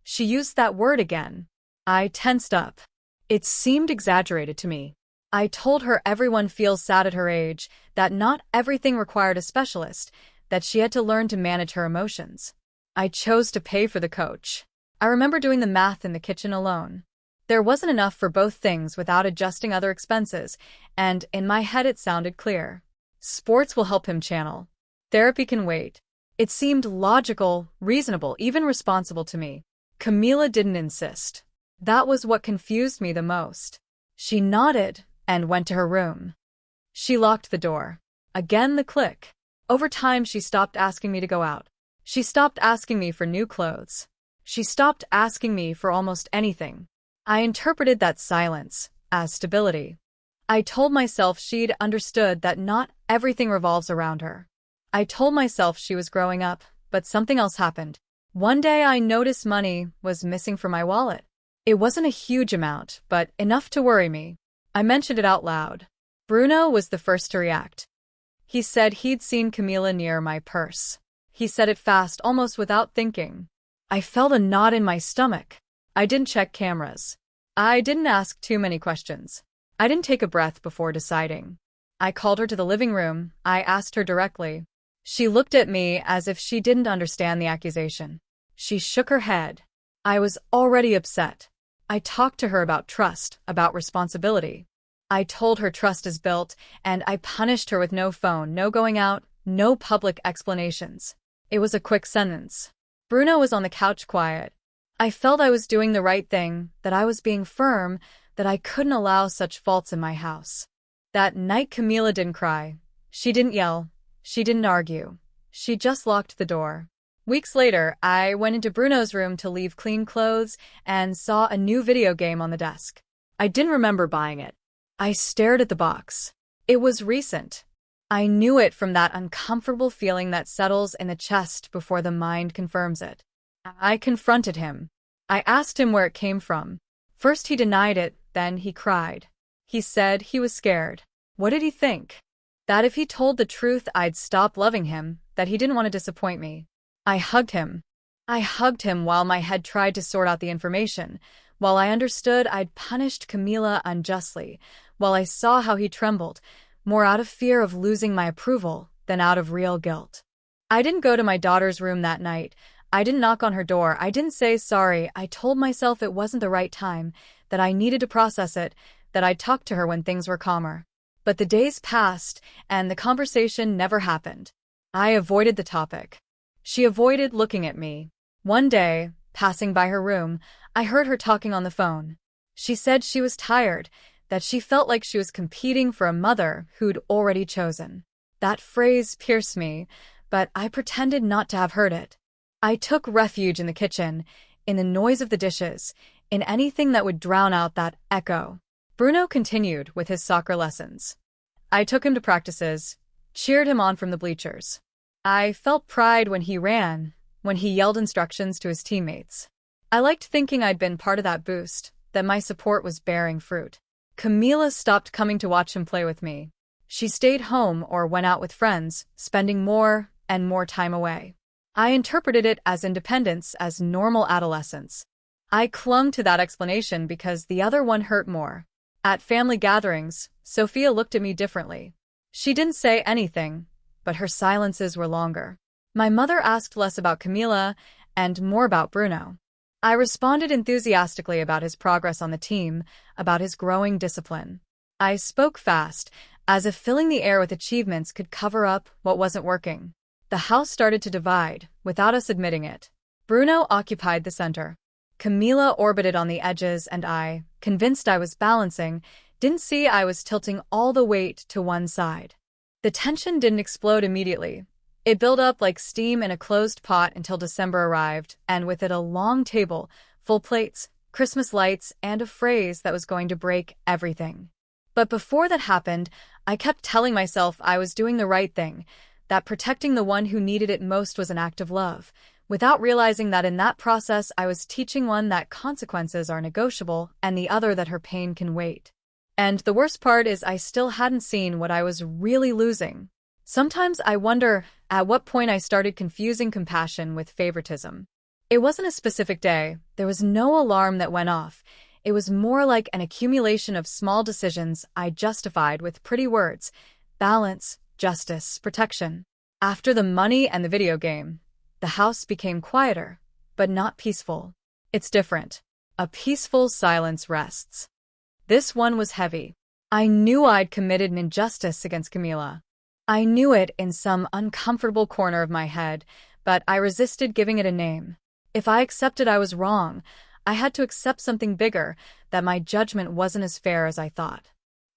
She used that word again. I tensed up. It seemed exaggerated to me. I told her everyone feels sad at her age, that not everything required a specialist, that she had to learn to manage her emotions. I chose to pay for the coach. I remember doing the math in the kitchen alone. There wasn't enough for both things without adjusting other expenses, and in my head it sounded clear. Sports will help him channel. Therapy can wait. It seemed logical, reasonable, even responsible to me. Camila didn't insist. That was what confused me the most. She nodded and went to her room. She locked the door. Again the click. Over time she stopped asking me to go out. She stopped asking me for new clothes. She stopped asking me for almost anything. I interpreted that silence as stability. I told myself she'd understood that not everything revolves around her. I told myself she was growing up, but something else happened. One day I noticed money was missing from my wallet. It wasn't a huge amount, but enough to worry me. I mentioned it out loud. Bruno was the first to react. He said he'd seen Camila near my purse. He said it fast, almost without thinking. I felt a knot in my stomach. I didn't check cameras. I didn't ask too many questions. I didn't take a breath before deciding. I called her to the living room. I asked her directly. She looked at me as if she didn't understand the accusation. She shook her head. I was already upset. I talked to her about trust, about responsibility. I told her trust is built, and I punished her with no phone, no going out, no public explanations. It was a quick sentence. Bruno was on the couch quiet. I felt I was doing the right thing, that I was being firm, that I couldn't allow such faults in my house. That night Camila didn't cry. She didn't yell. She didn't argue. She just locked the door. Weeks later, I went into Bruno's room to leave clean clothes and saw a new video game on the desk. I didn't remember buying it. I stared at the box. It was recent. I knew it from that uncomfortable feeling that settles in the chest before the mind confirms it. I confronted him. I asked him where it came from. First he denied it, then he cried. He said he was scared. What did he think? That if he told the truth I'd stop loving him, that he didn't want to disappoint me. I hugged him. I hugged him while my head tried to sort out the information, while I understood I'd punished Camila unjustly, while I saw how he trembled, more out of fear of losing my approval than out of real guilt. I didn't go to my daughter's room that night. I didn't knock on her door. I didn't say sorry. I told myself it wasn't the right time, that I needed to process it, that I'd talk to her when things were calmer. But the days passed, and the conversation never happened. I avoided the topic. She avoided looking at me. One day, passing by her room, I heard her talking on the phone. She said she was tired, that she felt like she was competing for a mother who'd already chosen. That phrase pierced me, but I pretended not to have heard it. I took refuge in the kitchen, in the noise of the dishes, in anything that would drown out that echo. Bruno continued with his soccer lessons. I took him to practices, cheered him on from the bleachers. I felt pride when he ran, when he yelled instructions to his teammates. I liked thinking I'd been part of that boost, that my support was bearing fruit. Camila stopped coming to watch him play with me. She stayed home or went out with friends, spending more and more time away. I interpreted it as independence, as normal adolescence. I clung to that explanation because the other one hurt more. At family gatherings, Sophia looked at me differently. She didn't say anything, but her silences were longer. My mother asked less about Camila and more about Bruno. I responded enthusiastically about his progress on the team, about his growing discipline. I spoke fast, as if filling the air with achievements could cover up what wasn't working. The house started to divide, without us admitting it. Bruno occupied the center. Camila orbited on the edges, and I, convinced I was balancing, didn't see I was tilting all the weight to one side. The tension didn't explode immediately. It built up like steam in a closed pot until December arrived, and with it a long table, full plates, Christmas lights, and a phrase that was going to break everything. But before that happened, I kept telling myself I was doing the right thing, that protecting the one who needed it most was an act of love, without realizing that in that process I was teaching one that consequences are negotiable and the other that her pain can wait. And the worst part is I still hadn't seen what I was really losing. Sometimes I wonder at what point I started confusing compassion with favoritism. It wasn't a specific day. There was no alarm that went off. It was more like an accumulation of small decisions I justified with pretty words: balance, justice, protection. After the money and the video game, the house became quieter, but not peaceful. It's different. A peaceful silence rests. This one was heavy. I knew I'd committed an injustice against Camila. I knew it in some uncomfortable corner of my head, but I resisted giving it a name. If I accepted I was wrong, I had to accept something bigger, that my judgment wasn't as fair as I thought.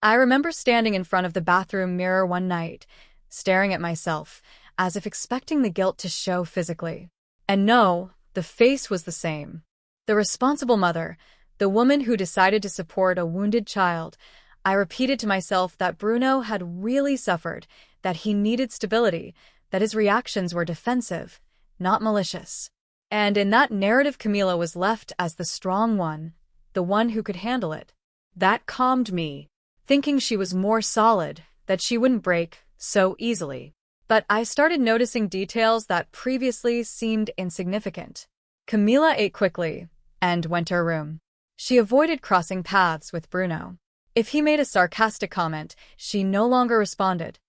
I remember standing in front of the bathroom mirror one night, staring at myself, as if expecting the guilt to show physically. And no, the face was the same. The responsible mother, the woman who decided to support a wounded child. I repeated to myself that Bruno had really suffered, that he needed stability, that his reactions were defensive, not malicious. And in that narrative, Camila was left as the strong one, the one who could handle it. That calmed me, thinking she was more solid, that she wouldn't break so easily. But I started noticing details that previously seemed insignificant. Camila ate quickly and went to her room. She avoided crossing paths with Bruno. If he made a sarcastic comment, she no longer responded.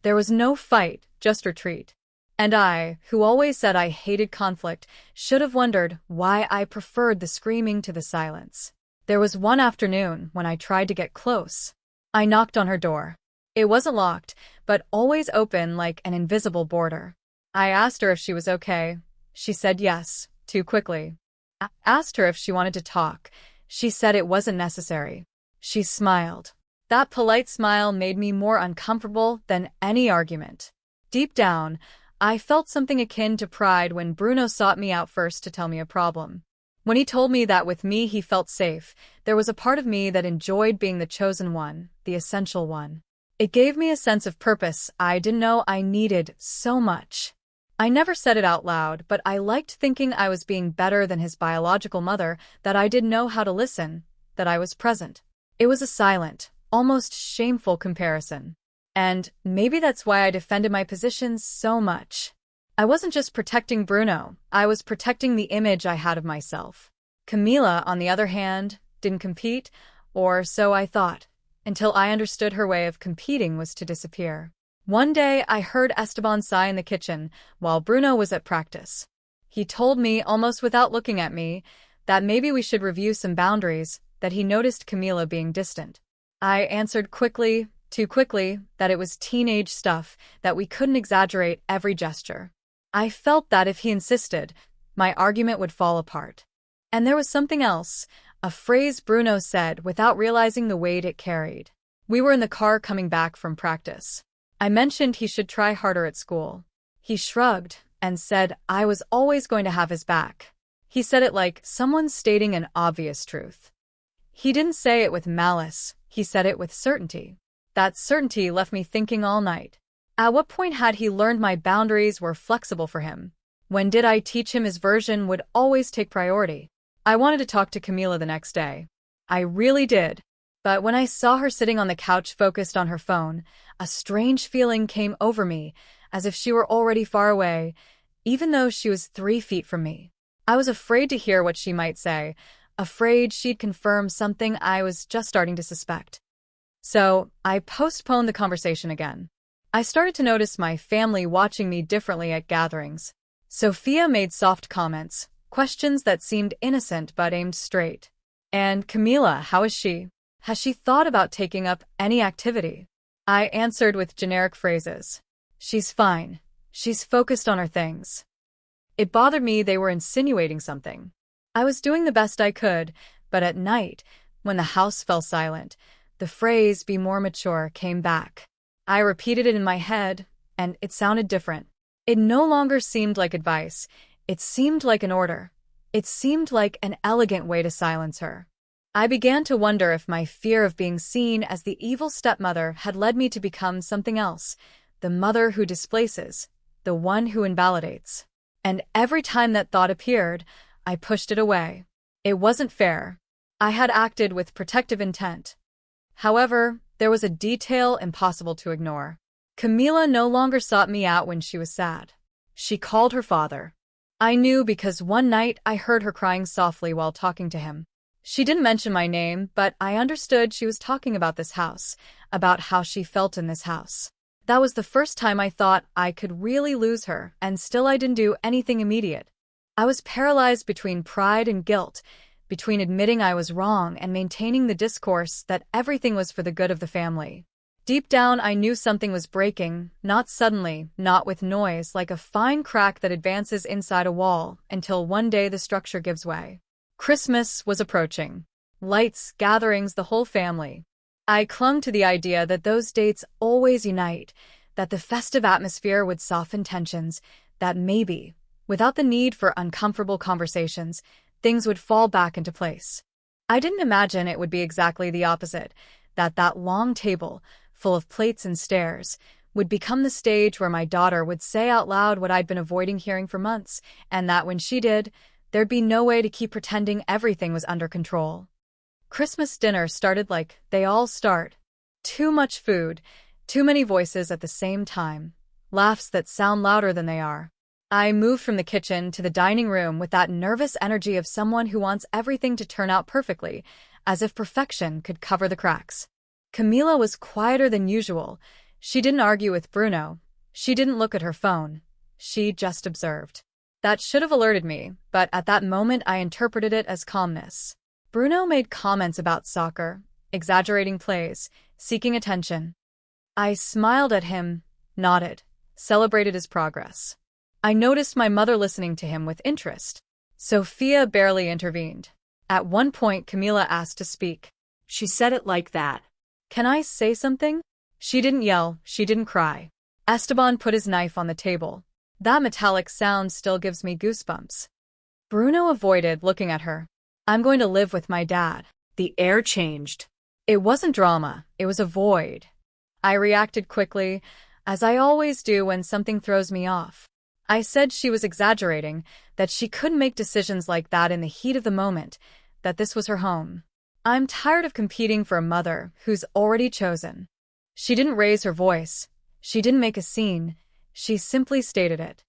There was no fight, just retreat. And I, who always said I hated conflict, should have wondered why I preferred the screaming to the silence. There was one afternoon when I tried to get close. I knocked on her door. It wasn't locked, but always open like an invisible border. I asked her if she was okay. She said yes, too quickly. I asked her if she wanted to talk. She said it wasn't necessary. She smiled. That polite smile made me more uncomfortable than any argument. Deep down, I felt something akin to pride when Bruno sought me out first to tell me a problem. When he told me that with me he felt safe, there was a part of me that enjoyed being the chosen one, the essential one. It gave me a sense of purpose I didn't know I needed so much. I never said it out loud, but I liked thinking I was being better than his biological mother, that I did know how to listen, that I was present. It was a silent, almost shameful comparison. And maybe that's why I defended my position so much. I wasn't just protecting Bruno, I was protecting the image I had of myself. Camila, on the other hand, didn't compete, or so I thought, until I understood her way of competing was to disappear. One day, I heard Esteban sigh in the kitchen while Bruno was at practice. He told me, almost without looking at me, that maybe we should review some boundaries, that he noticed Camila being distant. I answered quickly, too quickly, that it was teenage stuff, that we couldn't exaggerate every gesture. I felt that if he insisted, my argument would fall apart. And there was something else, a phrase Bruno said without realizing the weight it carried. We were in the car coming back from practice. I mentioned he should try harder at school. He shrugged and said I was always going to have his back. He said it like someone stating an obvious truth. He didn't say it with malice, he said it with certainty. That certainty left me thinking all night. At what point had he learned my boundaries were flexible for him? When did I teach him his version would always take priority? I wanted to talk to Camila the next day. I really did. But when I saw her sitting on the couch focused on her phone, a strange feeling came over me, as if she were already far away, even though she was 3 feet from me. I was afraid to hear what she might say, afraid she'd confirm something I was just starting to suspect. So, I postponed the conversation again. I started to notice my family watching me differently at gatherings. Sophia made soft comments, questions that seemed innocent but aimed straight. And Camila, how is she? Has she thought about taking up any activity? I answered with generic phrases. She's fine. She's focused on her things. It bothered me they were insinuating something. I was doing the best I could, but at night, when the house fell silent, the phrase, be more mature, came back. I repeated it in my head, and it sounded different. It no longer seemed like advice. It seemed like an order. It seemed like an elegant way to silence her. I began to wonder if my fear of being seen as the evil stepmother had led me to become something else, the mother who displaces, the one who invalidates. And every time that thought appeared, I pushed it away. It wasn't fair. I had acted with protective intent. However, there was a detail impossible to ignore. Camila no longer sought me out when she was sad. She called her father. I knew because one night I heard her crying softly while talking to him. She didn't mention my name, but I understood she was talking about this house, about how she felt in this house. That was the first time I thought I could really lose her, and still I didn't do anything immediate. I was paralyzed between pride and guilt, between admitting I was wrong and maintaining the discourse that everything was for the good of the family. Deep down, I knew something was breaking, not suddenly, not with noise, like a fine crack that advances inside a wall, until one day the structure gives way. Christmas was approaching. Lights, gatherings, the whole family. I clung to the idea that those dates always unite, that the festive atmosphere would soften tensions, that maybe, without the need for uncomfortable conversations, things would fall back into place. I didn't imagine it would be exactly the opposite, that long table, full of plates and stares, would become the stage where my daughter would say out loud what I'd been avoiding hearing for months, and that when she did, there'd be no way to keep pretending everything was under control. Christmas dinner started like they all start. Too much food, too many voices at the same time, laughs that sound louder than they are. I moved from the kitchen to the dining room with that nervous energy of someone who wants everything to turn out perfectly, as if perfection could cover the cracks. Camila was quieter than usual. She didn't argue with Bruno. She didn't look at her phone. She just observed. That should have alerted me, but at that moment I interpreted it as calmness. Bruno made comments about soccer, exaggerating plays, seeking attention. I smiled at him, nodded, celebrated his progress. I noticed my mother listening to him with interest. Sophia barely intervened. At one point, Camila asked to speak. She said it like that. Can I say something? She didn't yell, she didn't cry. Esteban put his knife on the table. That metallic sound still gives me goosebumps. Bruno avoided looking at her. I'm going to live with my dad. The air changed. It wasn't drama, it was a void. I reacted quickly, as I always do when something throws me off. I said she was exaggerating, that she couldn't make decisions like that in the heat of the moment, that this was her home. I'm tired of competing for a mother who's already chosen. She didn't raise her voice. She didn't make a scene. She simply stated it.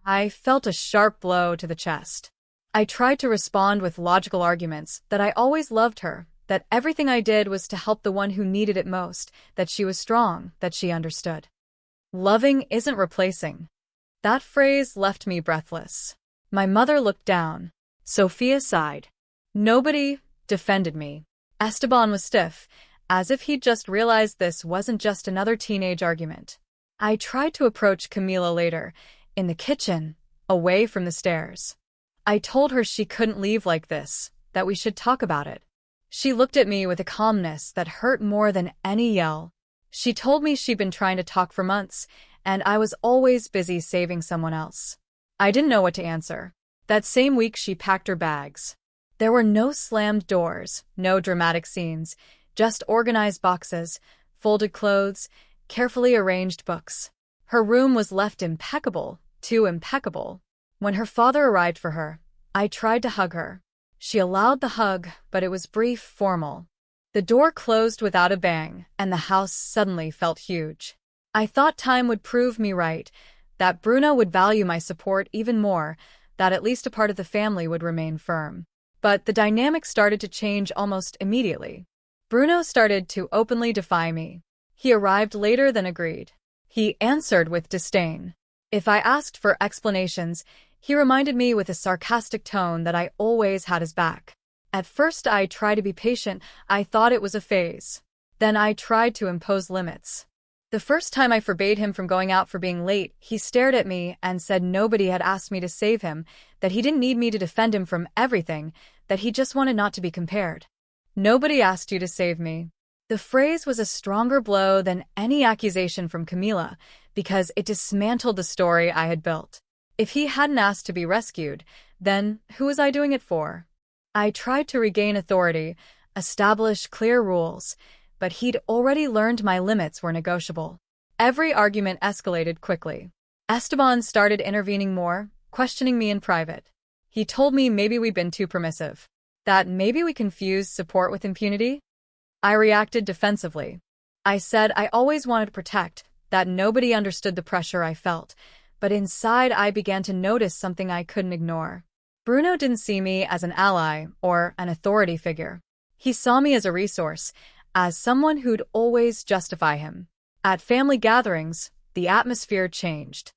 I felt a sharp blow to the chest. I tried to respond with logical arguments that I always loved her, that everything I did was to help the one who needed it most, that she was strong, that she understood. Loving isn't replacing. That phrase left me breathless. My mother looked down. Sophia sighed. Nobody defended me. Esteban was stiff, as if he'd just realized this wasn't just another teenage argument. I tried to approach Camila later, in the kitchen, away from the stairs. I told her she couldn't leave like this, that we should talk about it. She looked at me with a calmness that hurt more than any yell. She told me she'd been trying to talk for months, and I was always busy saving someone else. I didn't know what to answer. That same week she packed her bags. There were no slammed doors, no dramatic scenes, just organized boxes, folded clothes, carefully arranged books. Her room was left impeccable, too impeccable. When her father arrived for her, I tried to hug her. She allowed the hug, but it was brief, formal. The door closed without a bang, and the house suddenly felt huge. I thought time would prove me right, that Bruno would value my support even more, that at least a part of the family would remain firm. But the dynamic started to change almost immediately. Bruno started to openly defy me. He arrived later than agreed. He answered with disdain. If I asked for explanations, he reminded me with a sarcastic tone that I always had his back. At first I tried to be patient. I thought it was a phase. Then I tried to impose limits. The first time I forbade him from going out for being late, he stared at me and said nobody had asked me to save him, that he didn't need me to defend him from everything, that he just wanted not to be compared. Nobody asked you to save me. The phrase was a stronger blow than any accusation from Camila, because it dismantled the story I had built. If he hadn't asked to be rescued, then who was I doing it for? I tried to regain authority, establish clear rules, but he'd already learned my limits were negotiable. Every argument escalated quickly. Esteban started intervening more, questioning me in private. He told me maybe we'd been too permissive, that maybe we confused support with impunity. I reacted defensively. I said I always wanted to protect, that nobody understood the pressure I felt, but inside I began to notice something I couldn't ignore. Bruno didn't see me as an ally or an authority figure. He saw me as a resource, as someone who'd always justify him. At family gatherings, the atmosphere changed.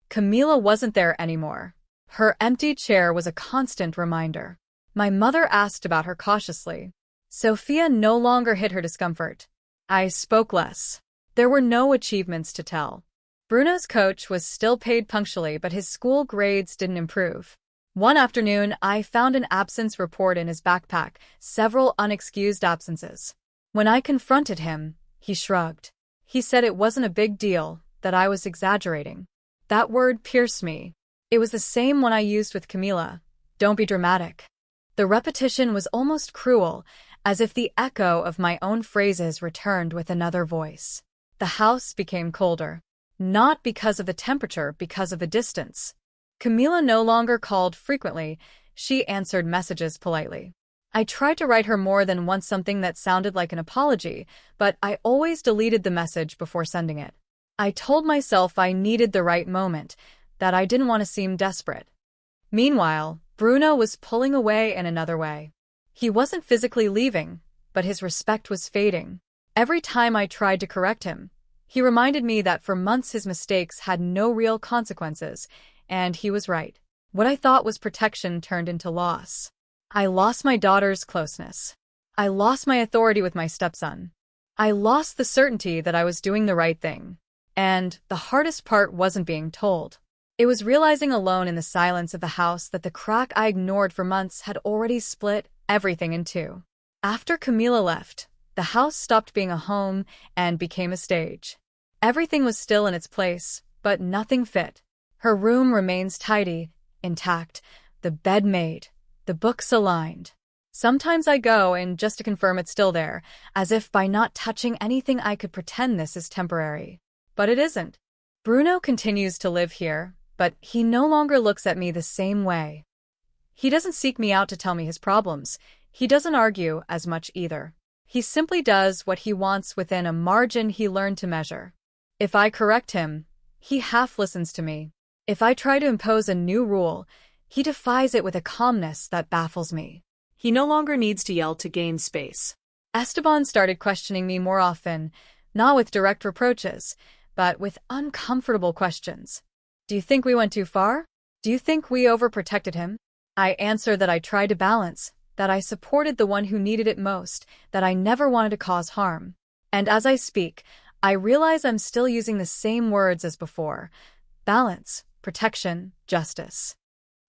Camila wasn't there anymore. Her empty chair was a constant reminder. My mother asked about her cautiously. Sophia no longer hid her discomfort. I spoke less. There were no achievements to tell. Bruno's coach was still paid punctually, but his school grades didn't improve. One afternoon, I found an absence report in his backpack, several unexcused absences. When I confronted him, he shrugged. He said it wasn't a big deal, that I was exaggerating. That word pierced me. It was the same one I used with Camila. Don't be dramatic. The repetition was almost cruel, as if the echo of my own phrases returned with another voice. The house became colder. Not because of the temperature, because of the distance. Camila no longer called frequently. She answered messages politely. I tried to write her more than once something that sounded like an apology, but I always deleted the message before sending it. I told myself I needed the right moment, that I didn't want to seem desperate. Meanwhile, Bruno was pulling away in another way. He wasn't physically leaving, but his respect was fading. Every time I tried to correct him, he reminded me that for months his mistakes had no real consequences, and he was right. What I thought was protection turned into loss. I lost my daughter's closeness. I lost my authority with my stepson. I lost the certainty that I was doing the right thing. And the hardest part wasn't being told. It was realizing alone in the silence of the house that the crack I ignored for months had already split everything in two. After Camila left, the house stopped being a home and became a stage. Everything was still in its place, but nothing fit. Her room remains tidy, intact, the bed made, the books aligned. Sometimes I go in just to confirm it's still there, as if by not touching anything I could pretend this is temporary. But it isn't. Bruno continues to live here, but he no longer looks at me the same way. He doesn't seek me out to tell me his problems. He doesn't argue as much either. He simply does what he wants within a margin he learned to measure. If I correct him, he half listens to me. If I try to impose a new rule, he defies it with a calmness that baffles me. He no longer needs to yell to gain space. Esteban started questioning me more often, not with direct reproaches, but with uncomfortable questions. Do you think we went too far? Do you think we overprotected him? I answer that I tried to balance, that I supported the one who needed it most, that I never wanted to cause harm. And as I speak, I realize I'm still using the same words as before: balance, protection, justice.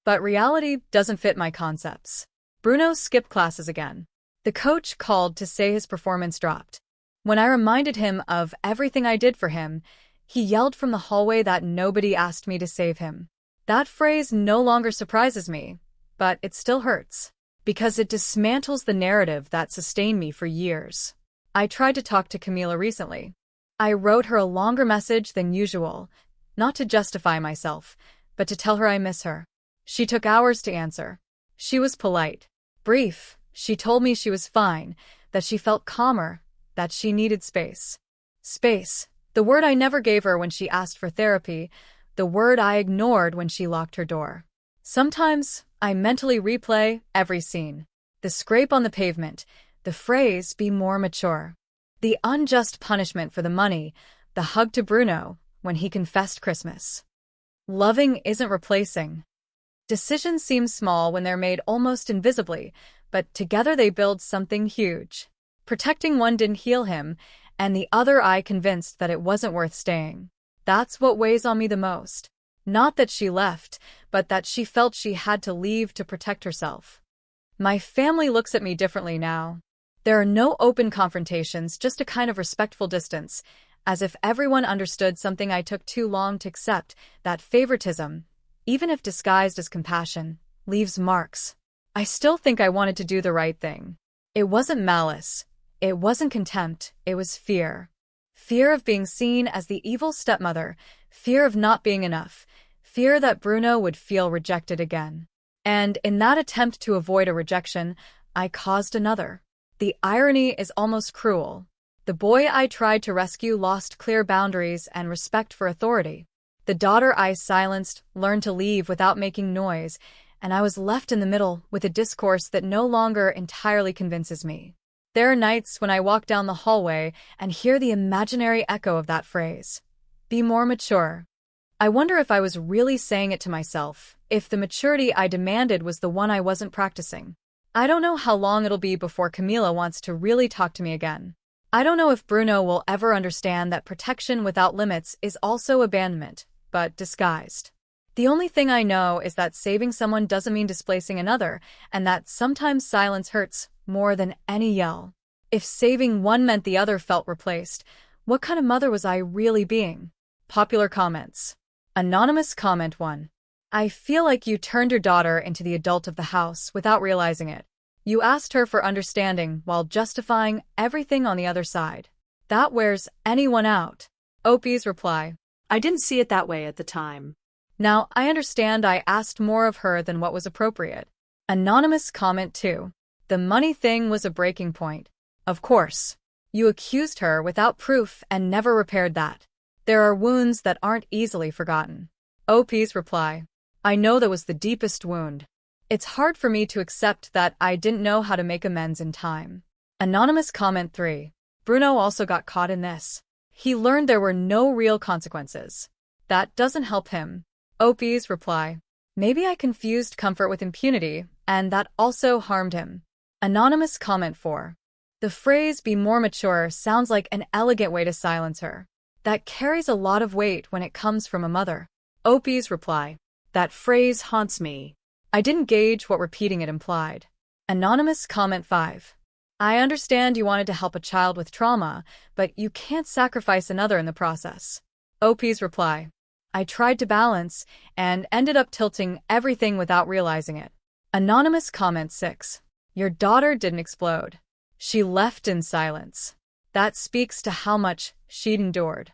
But reality doesn't fit my concepts. Bruno skipped classes again. The coach called to say his performance dropped. When I reminded him of everything I did for him, he yelled from the hallway that nobody asked me to save him. That phrase no longer surprises me, but it still hurts, because it dismantles the narrative that sustained me for years. I tried to talk to Camila recently. I wrote her a longer message than usual, not to justify myself, but to tell her I miss her. She took hours to answer. She was polite, brief. She told me she was fine, that she felt calmer, that she needed space. Space, the word I never gave her when she asked for therapy, the word I ignored when she locked her door. Sometimes I mentally replay every scene. The scrape on the pavement, the phrase, "be more mature." The unjust punishment for the money, the hug to Bruno when he confessed Christmas. Loving isn't replacing. Decisions seem small when they're made almost invisibly, but together they build something huge. Protecting one didn't heal him, and the other I convinced that it wasn't worth staying. That's what weighs on me the most. Not that she left, but that she felt she had to leave to protect herself. My family looks at me differently now. There are no open confrontations, just a kind of respectful distance, as if everyone understood something I took too long to accept, that favoritism, even if disguised as compassion, leaves marks. I still think I wanted to do the right thing. It wasn't malice. It wasn't contempt. It was fear. Fear of being seen as the evil stepmother, fear of not being enough, fear that Bruno would feel rejected again. And in that attempt to avoid a rejection, I caused another. The irony is almost cruel. The boy I tried to rescue lost clear boundaries and respect for authority. The daughter I silenced learned to leave without making noise, and I was left in the middle with a discourse that no longer entirely convinces me. There are nights when I walk down the hallway and hear the imaginary echo of that phrase. Be more mature. I wonder if I was really saying it to myself, if the maturity I demanded was the one I wasn't practicing. I don't know how long it'll be before Camila wants to really talk to me again. I don't know if Bruno will ever understand that protection without limits is also abandonment, but disguised. The only thing I know is that saving someone doesn't mean displacing another, and that sometimes silence hurts more than any yell. If saving one meant the other felt replaced, what kind of mother was I really being? Popular comments. Anonymous comment 1. I feel like you turned your daughter into the adult of the house without realizing it. You asked her for understanding while justifying everything on the other side. That wears anyone out. Opie's reply. I didn't see it that way at the time. Now, I understand I asked more of her than what was appropriate. Anonymous comment 2. The money thing was a breaking point. Of course. You accused her without proof and never repaired that. There are wounds that aren't easily forgotten. OP's reply. I know that was the deepest wound. It's hard for me to accept that I didn't know how to make amends in time. Anonymous comment 3. Bruno also got caught in this. He learned there were no real consequences. That doesn't help him. OP's reply. Maybe I confused comfort with impunity, and that also harmed him. Anonymous comment 4. The phrase "be more mature" sounds like an elegant way to silence her. That carries a lot of weight when it comes from a mother. OP's reply. That phrase haunts me. I didn't gauge what repeating it implied. Anonymous comment 5. I understand you wanted to help a child with trauma, but you can't sacrifice another in the process. OP's reply. I tried to balance and ended up tilting everything without realizing it. Anonymous comment 6. Your daughter didn't explode. She left in silence. That speaks to how much she'd endured.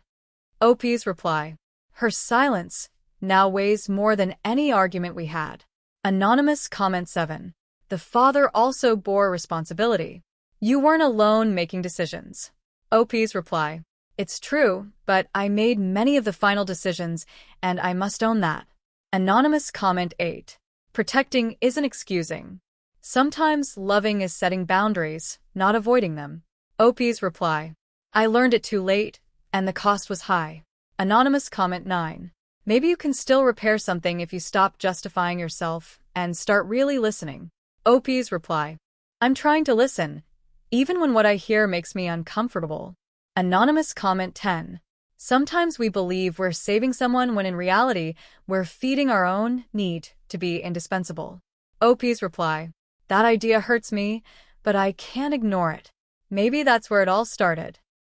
OP's reply. Her silence now weighs more than any argument we had. Anonymous comment 7. The father also bore responsibility. You weren't alone making decisions. OP's reply. It's true, but I made many of the final decisions, and I must own that. Anonymous comment 8. Protecting isn't excusing. Sometimes loving is setting boundaries, not avoiding them. OP's reply. I learned it too late, and the cost was high. Anonymous comment 9. Maybe you can still repair something if you stop justifying yourself and start really listening. OP's reply. I'm trying to listen, even when what I hear makes me uncomfortable. Anonymous comment 10. Sometimes we believe we're saving someone when in reality, we're feeding our own need to be indispensable. OP's reply. That idea hurts me, but I can't ignore it. Maybe that's where it all started.